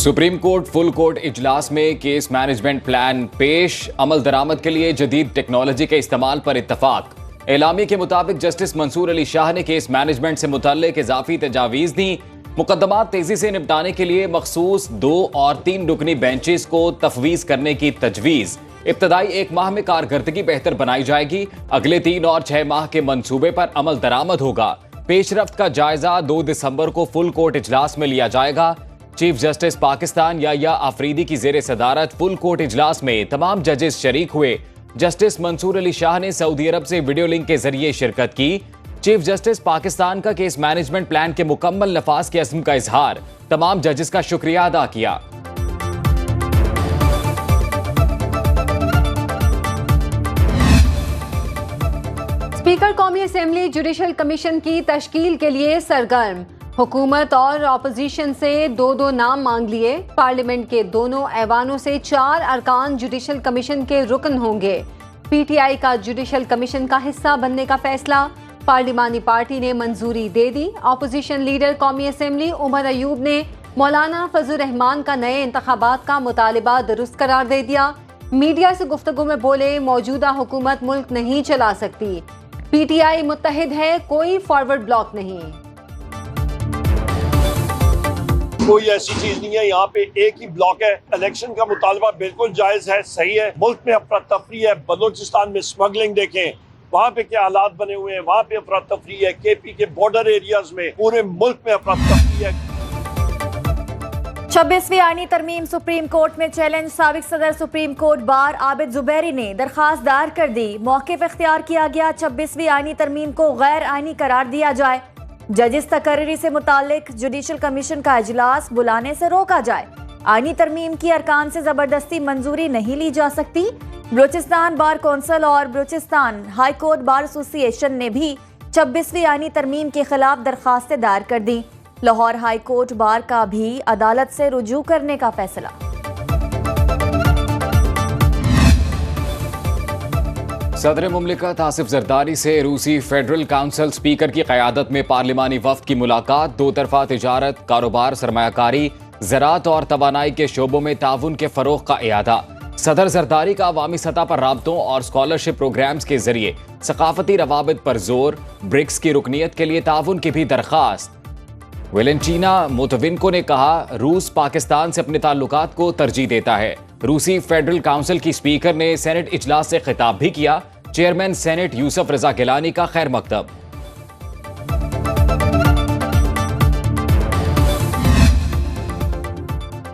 Supreme court full court इजलास में case management plan पेश, अमल दरामद के लिए जदीद टेक्नोलॉजी के इस्तेमाल पर इत्तफाक। एलामी के मुताबिक जस्टिस मंसूर अली शाह ने केस मैनेजमेंट से मुतल्लिक इजाफी तजावीज़ दी। मुकदमात तेजी से निपटाने के लिए मखसूस 2 और 3 रुकनी बेंचेस को तफवीज़ करने की तजवीज़। इब्तदाई 1 माह में कारकर्दगी बेहतर बनाई जाएगी। अगले 3 और 6 माह के मंसूबे पर अमल दरामद होगा। पेशरफ्त का जायजा 2 दिसंबर को फुल कोर्ट इजलास में लिया जाएगा। चीफ जस्टिस पाकिस्तान या आफरीदी की जेर सदारत फुल कोर्ट इजलास में तमाम जजेस शरीक हुए। जस्टिस मंसूर अली शाह ने सऊदी अरब से वीडियो लिंक के जरिए शिरकत की। चीफ जस्टिस पाकिस्तान का केस मैनेजमेंट प्लान के मुकम्मल नफाज के अज़्म का इजहार, तमाम जजेस का शुक्रिया अदा किया। स्पीकर कौमी असेंबली जुडिशल कमीशन की तश्कील के लिए सरगर्म। हुकूमत और अपोजिशन से 2-2 नाम मांग लिए। पार्लियामेंट के दोनों ऐवानों से 4 अरकान जुडिशल कमीशन के रुकन होंगे। पीटीआई का जुडिशल कमीशन का हिस्सा बनने का फैसला, पार्लिमानी पार्टी ने मंजूरी दे दी। अपोजिशन लीडर कौमी असेंबली उमर अयूब ने मौलाना फजल रहमान का नए इंतखाबात का मुतालिबा दुरुस्त करार दे दिया। मीडिया से गुफ्तगू में बोले, मौजूदा हुकूमत मुल्क नहीं चला सकती। पीटीआई मुत्तहिद है, कोई फॉरवर्ड ब्लॉक नहीं। कोई ऐसी चीज नहीं है, यहाँ पे एक ही ब्लॉक है। इलेक्शन का मुतालबा बिल्कुल जायज है, सही है। मुल्क में अफरा तफरी है। बलोचिस्तान में स्मगलिंग देखें, वहाँ पे क्या हालात बने हुए हैं। वहाँ पे अफरा तफरी है। केपी के बॉर्डर एरियाज में, पूरे मुल्क में अफरा तफरी है। 26वीं आईनी तरमीम सुप्रीम कोर्ट में चैलेंज। साबिक सदर supreme court bar Abid Zubairi ने दरखास्त दायर कर दी। मौक़िफ़ इख्तियार किया गया, 26वीं आईनी तरमीम को गैर आईनी करार दिया जाए। जजिस तकर्री से मुतालिक जुडिशल कमीशन का इजलास बुलाने से रोका जाए। आईनी तरमीम की अरकान से जबरदस्ती मंजूरी नहीं ली जा सकती। बलूचिस्तान बार कौंसिल और Balochistan high court bar association ने भी 26वीं आईनी तरमीम के खिलाफ दरखास्तें दायर कर दी। लाहौर हाई कोर्ट बार का भी अदालत से रुजू करने का फैसला। सदर मुमलिकत आसिफ जरदारी से रूसी फेडरल काउंसिल स्पीकर की क़यादत में पार्लिमानी वफ्द की मुलाकात। 2 तरफा तिजारत, कारोबार, सरमायाकारी, ज़राअत और तवानाई के शोबों में ताउन के फ़रोग़ का इयादा। सदर जरदारी का अवामी सतह पर राबतों और स्कॉलरशिप प्रोग्राम्स के जरिए सकाफती रवाबित पर जोर। ब्रिक्स की रुकनीत के लिए ताउन की भी दरख्वास्त। वेलेंटीना मोतविनको ने कहा, रूस पाकिस्तान से अपने ताल्लुकात को तरजीह देता है। रूसी फेडरल काउंसिल की स्पीकर ने सेनेट इजलास से खिताब भी किया। चेयरमैन सेनेट यूसुफ रजा गिलानी का खैर मकतब।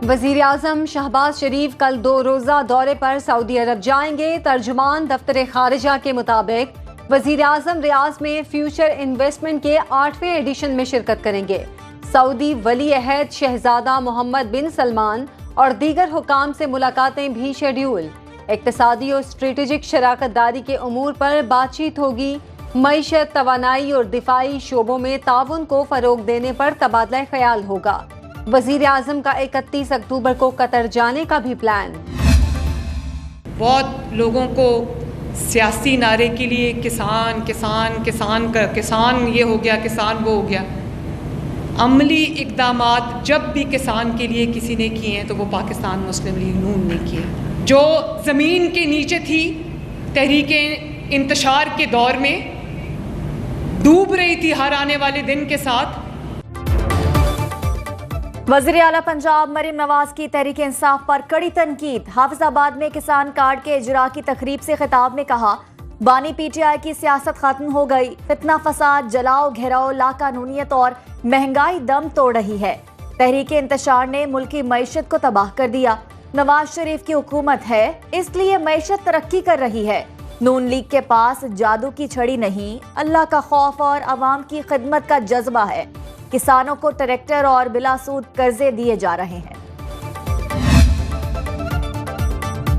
वजीर आजम शहबाज शरीफ कल 2 रोजा दौरे पर सऊदी अरब जाएंगे। तर्जुमान दफ्तर खारिजा के मुताबिक वजीर आजम रियाज में फ्यूचर इन्वेस्टमेंट के 8वें एडिशन में शिरकत करेंगे। सऊदी वली अहद शहजादा मोहम्मद बिन सलमान और दीगर हुकाम से मुलाकातें भी शेड्यूल। इक्तिसादी और स्ट्रेटेजिक शराकत दारी के उमूर पर बातचीत होगी। मईशत, तवानाई और दिफाई शोबों में ताउन को फरोग देने पर तबादला ख्याल होगा। वजीर आजम का 31 अक्टूबर को कतर जाने का भी प्लान। बहुत लोगों को सियासी नारे के लिए किसान किसान किसान का किसान ये हो गया, किसान वो हो गया। अमली इक़दामात जब भी किसान के लिए किसी ने किए हैं तो वो पाकिस्तान मुस्लिम लीग नून ने किए। जो ज़मीन के नीचे थी, तहरीके इंतशार के दौर में डूब रही थी हर आने वाले दिन के साथ। वज़ीर आला पंजाब मरीम नवाज की तहरीक इंसाफ पर कड़ी तनकीद। हाफिजाबाद में किसान कार्ड के इजरा की तकरीब से खिताब में कहा, बानी पीटीआई की सियासत खत्म हो गई। फितना फसाद, जलाओ घेराओ, लाकानूनियत और महंगाई दम तोड़ रही है। तहरीक इंतशार ने मुल्की मईशत को तबाह कर दिया। नवाज शरीफ की हुकूमत है, इसलिए मईशत तरक्की कर रही है। नून लीग के पास जादू की छड़ी नहीं, अल्लाह का खौफ और अवाम की खिदमत का जज्बा है। किसानों को ट्रैक्टर और बिलासूद कर्जे दिए जा रहे हैं।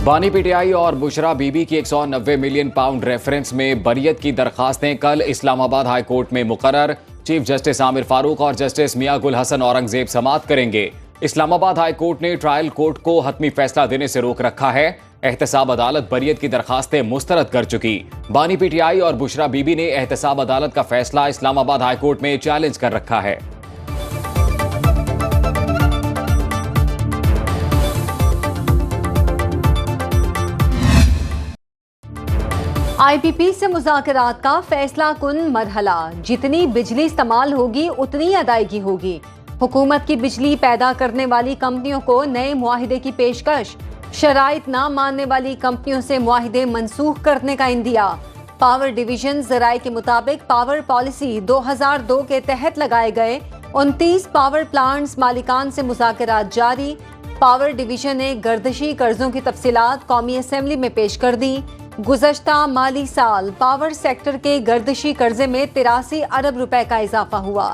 बानी पीटीआई और बुशरा बीबी की 190 मिलियन पाउंड रेफरेंस में बरियत की दरखास्तें कल इस्लामाबाद हाई कोर्ट में मुकर्रर। चीफ जस्टिस आमिर फारूक और जस्टिस मियां गुल हसन औरंगजेब समाअत करेंगे। इस्लामाबाद हाई कोर्ट ने ट्रायल कोर्ट को हतमी फैसला देने से रोक रखा है। एहतसाब अदालत बरियत की दरखास्तें मुस्तरद कर चुकी। बानी पीटीआई और बुशरा बीबी ने एहतसाब अदालत का फैसला इस्लामाबाद हाई कोर्ट में चैलेंज कर रखा है। IPP से मुज़ाकरात का फैसला कुन मरहला, जितनी बिजली इस्तेमाल होगी उतनी अदायगी होगी। हुकूमत की बिजली पैदा करने वाली कंपनियों को नए मुआहिदे की पेशकश, शराइत ना मानने वाली कंपनियों से मुआहिदे मनसूख करने का इंदिया। पावर डिवीजन ज़राए के मुताबिक पावर पॉलिसी 2002 के तहत लगाए गए 29 पावर प्लांट्स मालिकान से मुज़ाकरात जारी। पावर डिवीजन ने गर्दिशी कर्जों की तफसीलात कौमी असेंबली में पेश कर दी। गुज़श्ता माली साल पावर सेक्टर के गर्दिशी कर्जे में 83 अरब रुपए का इजाफा हुआ।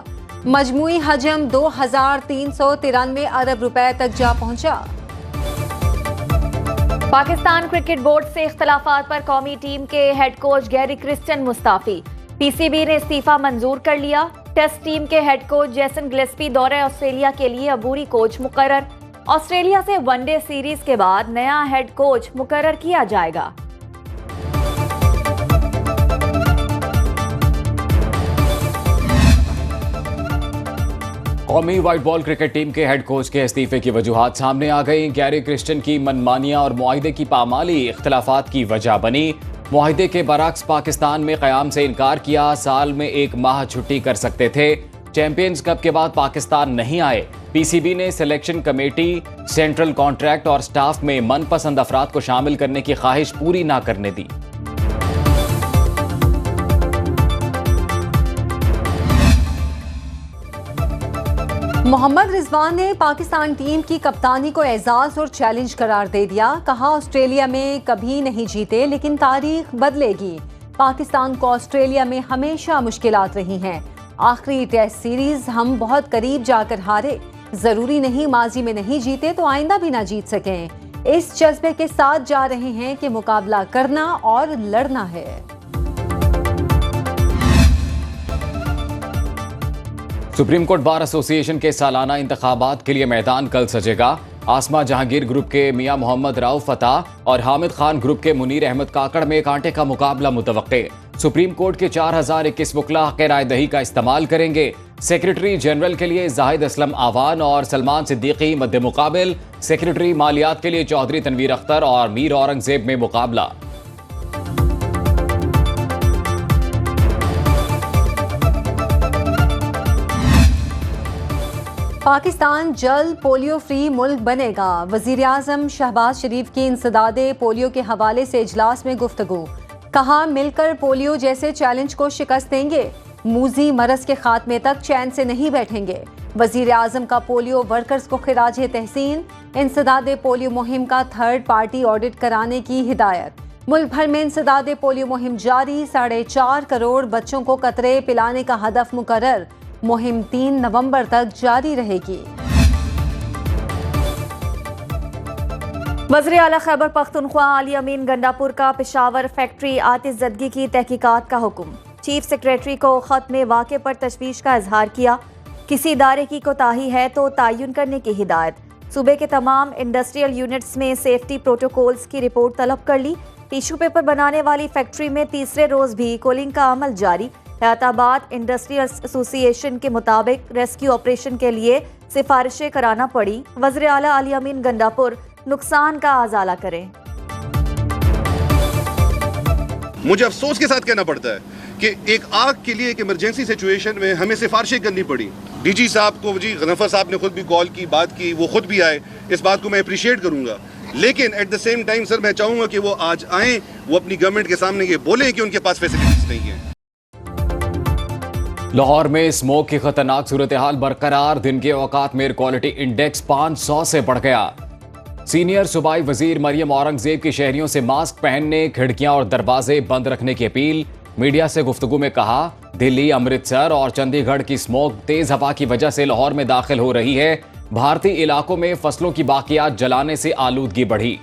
मजमूई हजम 2393 अरब रुपए तक जा पहुंचा। पाकिस्तान क्रिकेट बोर्ड से इख्तलाफात पर कौमी टीम के head coach Gary Kristen Mustafi. PCB ने इस्तीफा मंजूर कर लिया। टेस्ट टीम के हेड कोच जैसन गिलेस्पी दौरे ऑस्ट्रेलिया के लिए अबूरी कोच मुकर्रर। ऑस्ट्रेलिया से वनडे सीरीज के बाद नया हेड कोच मुकर्रर किया जाएगा। कौमी व्हाइट बॉल क्रिकेट टीम के हेड कोच के इस्तीफे की वजूहात सामने आ गई। गैरी क्रिस्टन की मनमानियां और मुआहिदे की पामाली इख्तलाफात की वजह बनी। मुआहिदे के बरक्स पाकिस्तान में क़याम से इनकार किया। साल में 1 माह छुट्टी कर सकते थे। चैंपियंस कप के बाद पाकिस्तान नहीं आए। PCB ने सिलेक्शन कमेटी, सेंट्रल कॉन्ट्रैक्ट और स्टाफ में मनपसंद अफराद को शामिल करने की ख्वाहिश पूरी ना करने दी। मोहम्मद रिजवान ने पाकिस्तान टीम की कप्तानी को एजाज और चैलेंज करार दे दिया। कहा, ऑस्ट्रेलिया में कभी नहीं जीते लेकिन तारीख बदलेगी। पाकिस्तान को ऑस्ट्रेलिया में हमेशा मुश्किलात रही हैं। आखिरी टेस्ट सीरीज हम बहुत करीब जाकर हारे। जरूरी नहीं माजी में नहीं जीते तो आइंदा भी ना जीत सकें। इस जज्बे के साथ जा रहे हैं कि मुकाबला करना और लड़ना है। सुप्रीम कोर्ट बार एसोसिएशन के सालाना इंतखाबात के लिए मैदान कल सजेगा। आसमा जहांगीर ग्रुप के मियां मोहम्मद राव फतह और हामिद खान ग्रुप के मुनीर अहमद काकड़ में कांटे का मुकाबला मुतवक्के। सुप्रीम कोर्ट के 4021 वकला हक़ राय दही का इस्तेमाल करेंगे। सेक्रेटरी जनरल के लिए जाहिद असलम आवान और सलमान सिद्दीकी मद्दे मुकाबिल। सेक्रेटरी मालियात के लिए चौधरी तनवीर अख्तर और मीर औरंगजेब में मुकाबला। पाकिस्तान जल्द पोलियो फ्री मुल्क बनेगा। वजीर आज़म शहबाज शरीफ की इंसदादे पोलियो के हवाले से इजलास में गुफ्तगू। कहा, मिलकर पोलियो जैसे चैलेंज को शिकस्त देंगे। मूजी मरज के खात्मे तक चैन से नहीं बैठेंगे। वजीर आज़म का पोलियो वर्कर्स को खिराज तहसीन। इंसदादे पोलियो मुहिम का थर्ड पार्टी ऑडिट कराने की हिदायत। मुल्क भर में इंसदादे पोलियो मुहिम जारी। 4.5 करोड़ बच्चों को कतरे पिलाने का हदफ मुकर्रर। मुहिम 3 नवंबर तक जारी रहेगी। वज़ीर आला खैबर पख्तूनख्वा अली अमीन गंडापुर का पेशावर फैक्ट्री आतिशज़दगी की तहकीकात का हुक्म। चीफ सेक्रेटरी को खत में वाक़े पर तशवीश का इजहार किया। किसी इदारे की कोताही है तो तयन करने की हिदायत। सूबे के तमाम इंडस्ट्रियल यूनिट्स में सेफ्टी प्रोटोकॉल्स की रिपोर्ट तलब कर ली। टिश्यू पेपर बनाने वाली फैक्ट्री में तीसरे रोज भी कूलिंग का अमल जारी। हैदराबाद इंडस्ट्रियल एसोसिएशन के मुताबिक रेस्क्यू ऑपरेशन के लिए सिफारिशें कराना पड़ी। वज़ीर आला अली अमीन गंडापुर नुकसान का आजाला करें। मुझे अफसोस के साथ कहना पड़ता है कि एक आग के लिए एक इमरजेंसी सिचुएशन में हमें सिफारिशें करनी पड़ी। DG साहब को जी गनफर साहब ने खुद भी कॉल की, बात की, वो खुद भी आए। इस बात को मैं अप्रिशिएट करूंगा, लेकिन at the same time sir मैं चाहूंगा कि वो आज आए, वो अपनी गवर्नमेंट के सामने ये बोलें कि उनके पास फैसिलिटीज नहीं है। लाहौर में स्मोक की खतरनाक सूरत हाल बरकरार। दिन के औकात में एयर क्वालिटी इंडेक्स 500 से बढ़ गया। सीनियर सूबाई वजीर मरियम औरंगजेब की शहरियों से मास्क पहनने, खिड़कियां और दरवाजे बंद रखने की अपील। मीडिया से गुफ्तगू में कहा, दिल्ली, अमृतसर और चंडीगढ़ की स्मोक तेज हवा की वजह से लाहौर में दाखिल हो रही है। भारतीय इलाकों में फसलों की बाकियात जलाने से आलूदगी बढ़ी।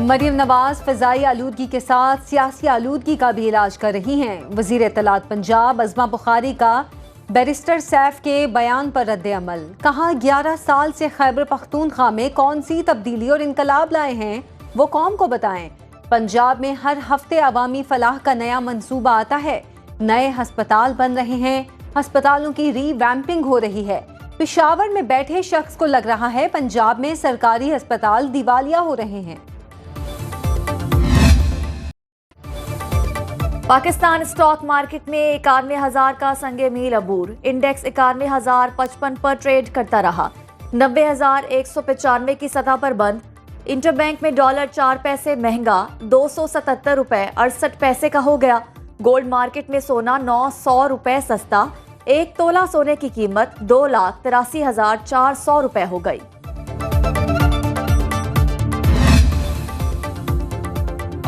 मरियम नवाज फ़िज़ाई आलूदगी के साथ सियासी आलूदगी का भी इलाज कर रही हैं। वज़ीर इत्तलात पंजाब अज़मा बुखारी का बैरिस्टर सैफ के बयान पर रद्द अमल। कहा, 11 साल से खैबर पख्तूनख्वा में कौन सी तब्दीली और इनकलाब लाए हैं वो कौम को बताएं। पंजाब में हर हफ्ते अवामी फलाह का नया मंसूबा आता है। नए हस्पताल बन रहे हैं, अस्पतालों की रीवैम्पिंग हो रही है। पेशावर में बैठे शख्स को लग रहा है पंजाब में सरकारी अस्पताल दिवालिया हो रहे हैं। पाकिस्तान स्टॉक मार्केट में 91,000 का संगे मील अबूर। इंडेक्स 91,055 पर ट्रेड करता रहा। 90,195 की सतह पर बंद। इंटरबैंक में डॉलर 4 पैसे महंगा 277 रुपए 68 पैसे का हो गया। गोल्ड मार्केट में सोना 900 रुपए सस्ता। 1 तोला सोने की कीमत 2,83,400 रुपए हो गई।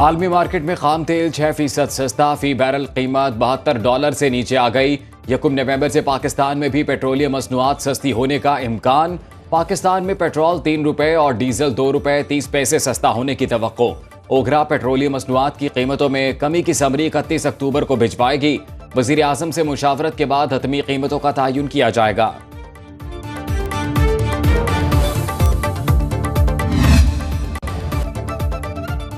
आलमी मार्केट में खाम तेल 6% सस्ता, फी बैरल कीमत $72 से नीचे आ गई। 1 नवंबर से पाकिस्तान में भी पेट्रोलियम मसनूआत सस्ती होने का इम्कान। पाकिस्तान में पेट्रोल 3 रुपए और डीजल 2 रुपए 30 पैसे सस्ता होने की तवक्को। ओगरा पेट्रोलियम मसनूआत की कीमतों में कमी की समरी 31 अक्टूबर को भिजवाएगी। वजीर आजम से मुशावरत के बाद हतमी कीमतों का तयन किया जाएगा।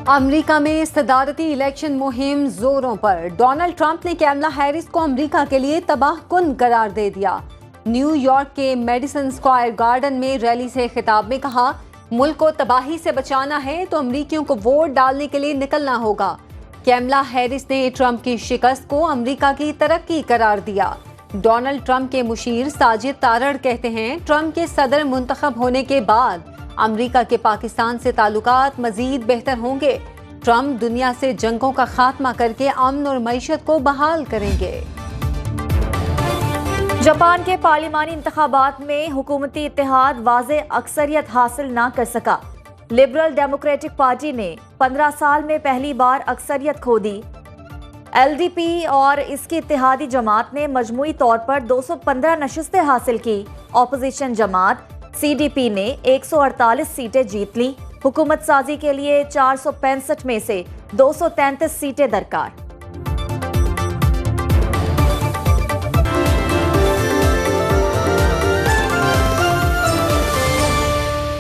अमेरिका में सदारती इलेक्शन मुहिम जोरों पर। डोनाल्ड ट्रंप ने कैमला हैरिस को अमेरिका के लिए तबाहकुन करार दे दिया। न्यूयॉर्क के मेडिसन स्क्वायर गार्डन में रैली से खिताब में कहा, मुल्क को तबाही से बचाना है तो अमरीकियों को वोट डालने के लिए निकलना होगा। कैमला हैरिस ने ट्रंप की शिकस्त को अमेरिका की तरक्की करार दिया। डोनाल्ड ट्रंप के मुशीर साजिद तारड़ कहते हैं, ट्रंप के सदर मुंतखब होने के बाद अमेरिका के पाकिस्तान से ताल्लुकात मजीद बेहतर होंगे। ट्रंप दुनिया से जंगों का खात्मा करके अमन और मईशत को बहाल करेंगे। जापान के पार्लिमानी इंतखाबात में हुकूमती इत्तेहाद वाज़े अक्सरियत हासिल ना कर सका। लिबरल डेमोक्रेटिक पार्टी ने 15 साल में पहली बार अक्सरियत खो दी। LDP और इसकी इत्तेहादी जमात ने मजमूई तौर पर 215 नशिस्तें हासिल की। ऑपोजिशन जमात CDP ने 148 सीटें जीत ली। हुकूमत साजी के लिए 465 में से 233 सीटें दरकार।